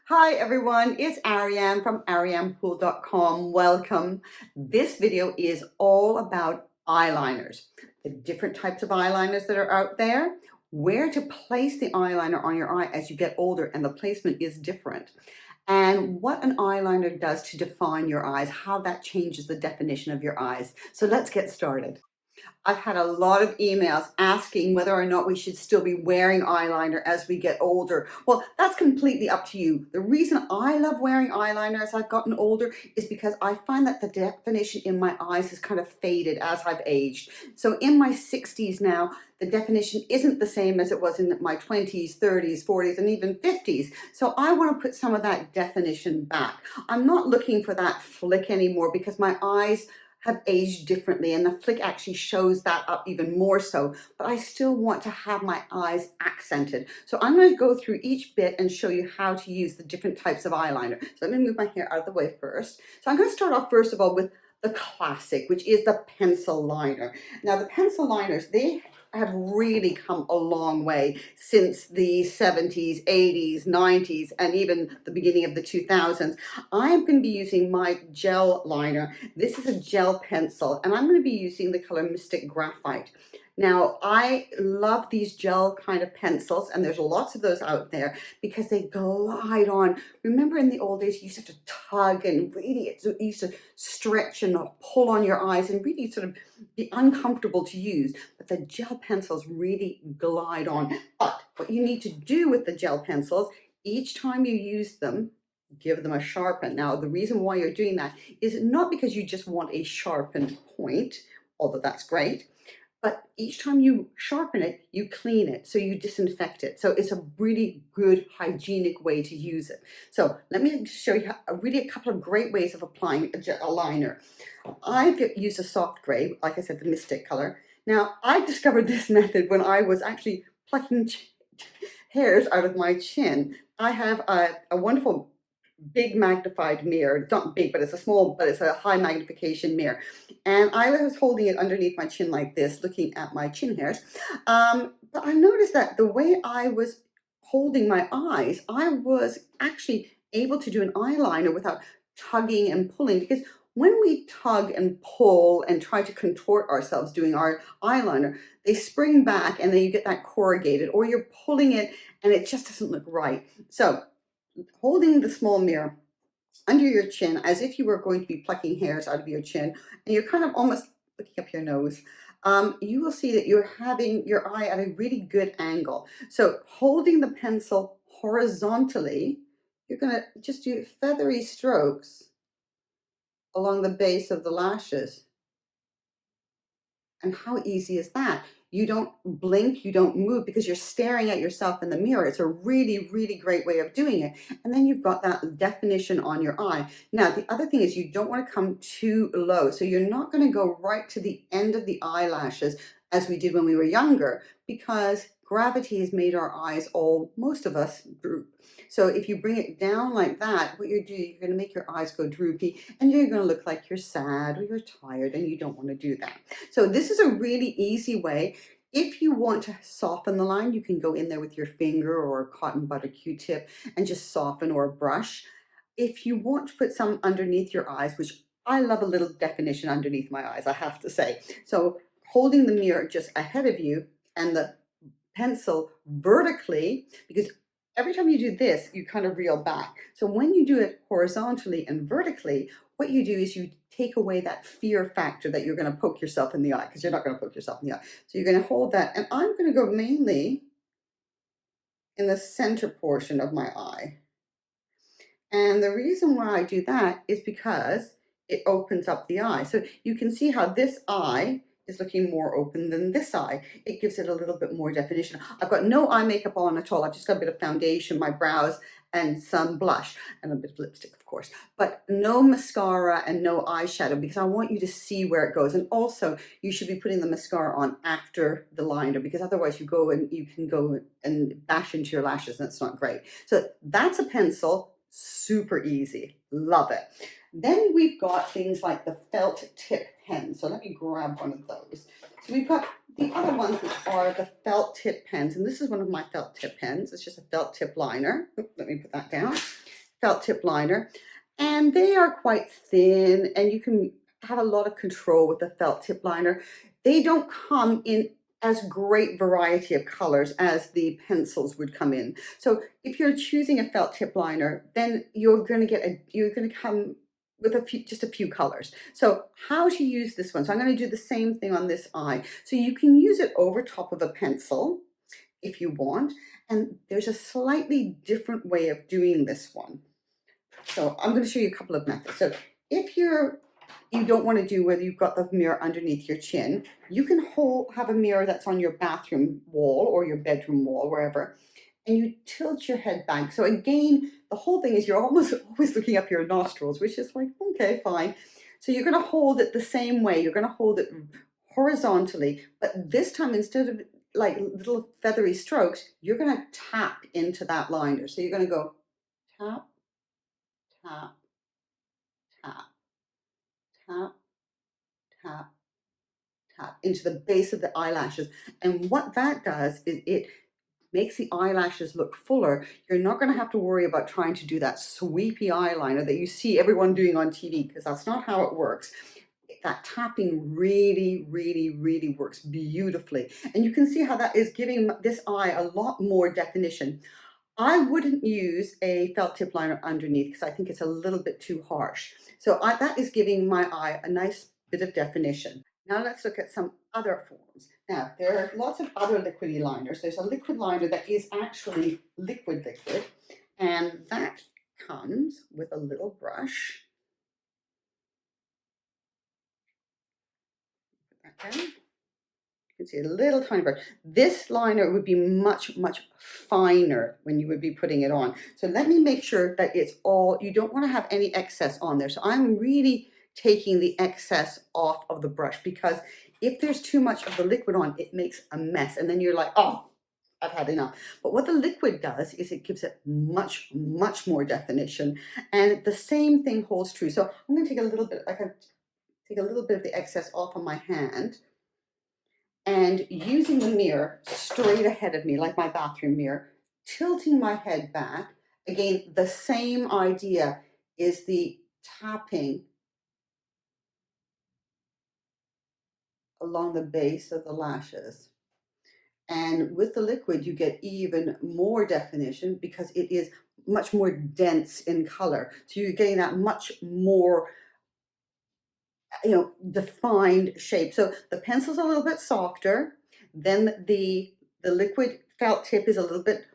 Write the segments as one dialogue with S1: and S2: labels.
S1: Hi everyone, it's Ariane from arianepool.com. Welcome. This video is all about eyeliners, the different types of eyeliners that are out there, where to place the eyeliner on your eye as you get older, and the placement is different, and what an eyeliner does to define your eyes, how that changes the definition of your eyes. So let's get started. I've had a lot of emails asking whether or not we should still be wearing eyeliner as we get older. Well, that's completely up to you. The reason I love wearing eyeliner as I've gotten older is because I find that the definition in my eyes has kind of faded as I've aged. So in my 60s now, the definition isn't the same as it was in my 20s, 30s, 40s, and even 50s. So I want to put some of that definition back. I'm not looking for that flick anymore because my eyes have aged differently, and the flick actually shows that up even more so, but I still want to have my eyes accented. So I'm going to go through each bit and show you how to use the different types of eyeliner. So let me move my hair out of the way first. So I'm going to start off first of all with the classic, which is the pencil liner. Now the pencil liners, they have really come a long way since the 70s, 80s, 90s, and even the beginning of the 2000s. I'm going to be using my gel liner. This is a gel pencil, and I'm going to be using the color Mystic Graphite. Now, I love these gel kind of pencils, and there's lots of those out there because they glide on. Remember in the old days, you used to have to tug and really, it used to stretch and pull on your eyes and really sort of be uncomfortable to use. But the gel pencils really glide on. But what you need to do with the gel pencils, each time you use them, give them a sharpen. Now, the reason why you're doing that is not because you just want a sharpened point, although that's great, but each time you sharpen it, you clean it, so you disinfect it. So it's a really good hygienic way to use it. So let me show you really a couple of great ways of applying a liner. I've used a soft gray, like I said, the Mystic color. Now, I discovered this method when I was actually plucking hairs out of my chin. I have a wonderful big magnified mirror. It's not big, but it's a small, but it's a high magnification mirror. And I was holding it underneath my chin like this, looking at my chin hairs. But I noticed that the way I was holding my eyes, I was actually able to do an eyeliner without tugging and pulling, because when we tug and pull and try to contort ourselves doing our eyeliner, they spring back and then you get that corrugated, or you're pulling it and it just doesn't look right. So holding the small mirror under your chin as if you were going to be plucking hairs out of your chin, and you're kind of almost looking up your nose, you will see that you're having your eye at a really good angle. So holding the pencil horizontally, you're going to just do feathery strokes along the base of the lashes. And how easy is that? You don't blink, you don't move because you're staring at yourself in the mirror. It's a really, really great way of doing it. And then you've got that definition on your eye. Now, the other thing is you don't want to come too low. So you're not going to go right to the end of the eyelashes as we did when we were younger, because gravity has made our eyes all, most of us, droop. So if you bring it down like that, what you're doing, you're going to make your eyes go droopy, and you're going to look like you're sad or you're tired, and you don't want to do that. So this is a really easy way. If you want to soften the line, you can go in there with your finger or a cotton butter Q-tip and just soften, or a brush. If you want to put some underneath your eyes, which I love a little definition underneath my eyes, I have to say. So holding the mirror just ahead of you and the pencil vertically, because every time you do this, you kind of reel back. So when you do it horizontally and vertically, what you do is you take away that fear factor that you're going to poke yourself in the eye, because you're not going to poke yourself in the eye. So you're going to hold that, and I'm going to go mainly in the center portion of my eye. And the reason why I do that is because it opens up the eye. So you can see how this eye is looking more open than this eye. It gives it a little bit more definition. I've got no eye makeup on at all. I've just got a bit of foundation, my brows, and some blush, and a bit of lipstick, of course. But no mascara and no eyeshadow, because I want you to see where it goes. And also, you should be putting the mascara on after the liner, because otherwise you can go and bash into your lashes, and it's not great. So that's a pencil. Super easy. Love it. Then we've got things like the felt tip pen. So let me grab one of those. So we've got the other ones, which are the felt tip pens. And this is one of my felt tip pens. It's just a felt tip liner. Oops, let me put that down. felt tip liner, and they are quite thin, and you can have a lot of control with the felt tip liner. They don't come in as great variety of colors as the pencils would come in. So if you're choosing a felt tip liner, then you're going to come with just a few colors. So how to use this one? So I'm going to do the same thing on this eye. So you can use it over top of a pencil if you want, and there's a slightly different way of doing this one. So I'm going to show you a couple of methods. So if you don't want to do whether you've got the mirror underneath your chin, you can have a mirror that's on your bathroom wall or your bedroom wall, wherever, and you tilt your head back. So again, the whole thing is you're almost always looking up your nostrils, which is like, okay, fine. So you're going to hold it the same way. You're going to hold it horizontally, but this time, instead of like little feathery strokes, you're going to tap into that liner. So you're going to go tap, tap, tap, tap, tap, tap into the base of the eyelashes. And what that does is it makes the eyelashes look fuller. You're not going to have to worry about trying to do that sweepy eyeliner that you see everyone doing on TV, because that's not how it works. That tapping really, really, really works beautifully. And you can see how that is giving this eye a lot more definition. I wouldn't use a felt tip liner underneath because I think it's a little bit too harsh. So that is giving my eye a nice bit of definition. Now let's look at some other forms. Now there are lots of other liquidy liners. There's a liquid liner that is actually liquid, and that comes with a little brush. Put that down. You can see a little tiny brush. This liner would be much, much finer when you would be putting it on. So let me make sure that it's all, you don't want to have any excess on there. So I'm really taking the excess off of the brush, because if there's too much of the liquid on, it makes a mess. And then you're like, oh, I've had enough. But what the liquid does is it gives it much, much more definition. And the same thing holds true. So I'm going to take a little bit, I can take a little bit of the excess off on my hand, and using the mirror straight ahead of me, like my bathroom mirror, tilting my head back. Again, the same idea is the tapping along the base of the lashes. And with the liquid, you get even more definition because it is much more dense in color. So you're getting that much more, defined shape. So the pencil's a little bit softer, then the liquid felt tip is a little bit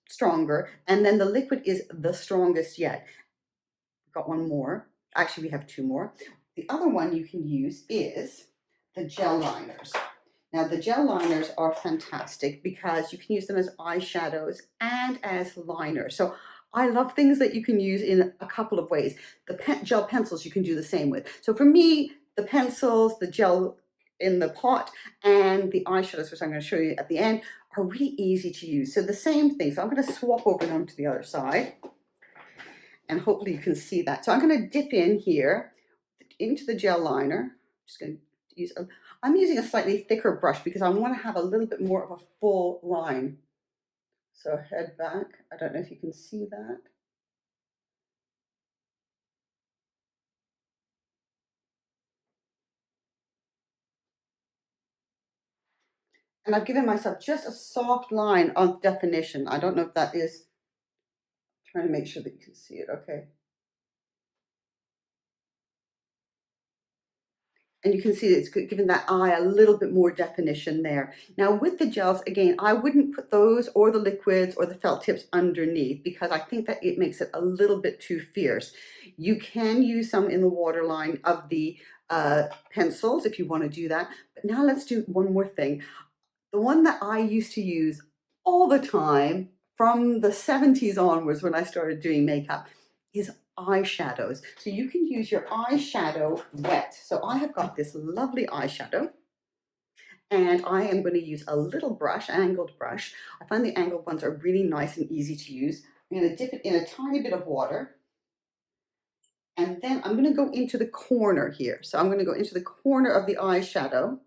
S1: stronger, and then the liquid is the strongest yet. Got one more. Actually, we have two more. The other one you can use is the gel liners. Now, the gel liners are fantastic because you can use them as eyeshadows and as liners. So I love things that you can use in a couple of ways. The gel pencils you can do the same with. So for me, the pencils, the gel in the pot, and the eyeshadows, which I'm going to show you at the end, are really easy to use. So the same thing. So I'm going to swap over them to the other side, and hopefully you can see that. So I'm going to dip in here into the gel liner. Just going to use I'm using a slightly thicker brush because I want to have a little bit more of a full line. So head back. I don't know if you can see that. And I've given myself just a soft line of definition. I don't know if that is, trying to make sure that you can see it. Okay. And you can see it's giving that eye a little bit more definition there. Now with the gels, again, I wouldn't put those or the liquids or the felt tips underneath because I think that it makes it a little bit too fierce. You can use some in the waterline of the pencils if you want to do that. But now let's do one more thing. The one that I used to use all the time from the 70s onwards when I started doing makeup is eyeshadows. So you can use your eyeshadow wet. So I have got this lovely eyeshadow, and I am going to use a little brush, angled brush. I find the angled ones are really nice and easy to use. I'm going to dip it in a tiny bit of water, and then I'm going to go into the corner here. So I'm going to go into the corner of the eyeshadow.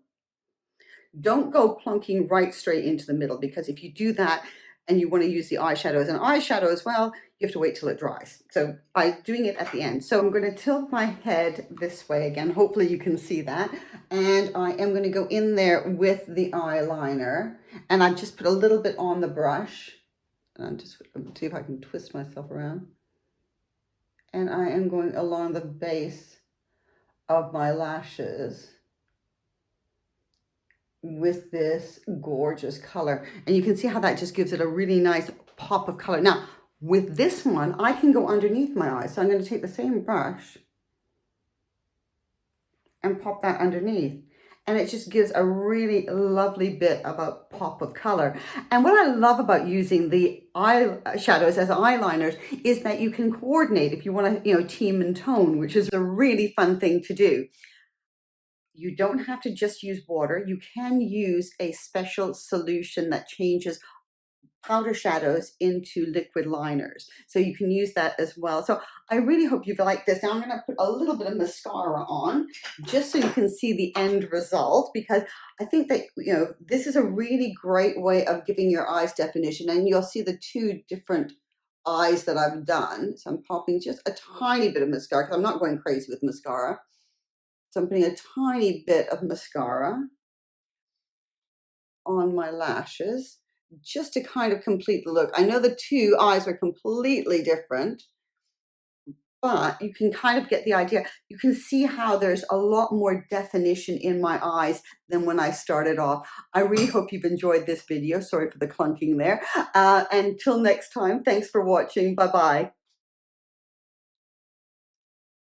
S1: Don't go plunking right straight into the middle, because if you do that and you want to use the eyeshadow as an eyeshadow as well, you have to wait till it dries. So by doing it at the end. So I'm going to tilt my head this way again. Hopefully you can see that. And I am going to go in there with the eyeliner. And I've just put a little bit on the brush. And I'm just going to see if I can twist myself around. And I am going along the base of my lashes with this gorgeous color. And you can see how that just gives it a really nice pop of color. Now, with this one, I can go underneath my eyes. So I'm going to take the same brush and pop that underneath. And it just gives a really lovely bit of a pop of color. And what I love about using the eyeshadows as eyeliners is that you can coordinate if you want to, team and tone, which is a really fun thing to do. You don't have to just use water. You can use a special solution that changes powder shadows into liquid liners. So you can use that as well. So I really hope you've liked this. Now I'm going to put a little bit of mascara on just so you can see the end result, because I think that, this is a really great way of giving your eyes definition, and you'll see the two different eyes that I've done. So I'm popping just a tiny bit of mascara because I'm not going crazy with mascara. So I'm putting a tiny bit of mascara on my lashes just to kind of complete the look. I know the two eyes are completely different, but you can kind of get the idea. You can see how there's a lot more definition in my eyes than when I started off. I really hope you've enjoyed this video. Sorry for the clunking there. Until next time, thanks for watching. Bye-bye.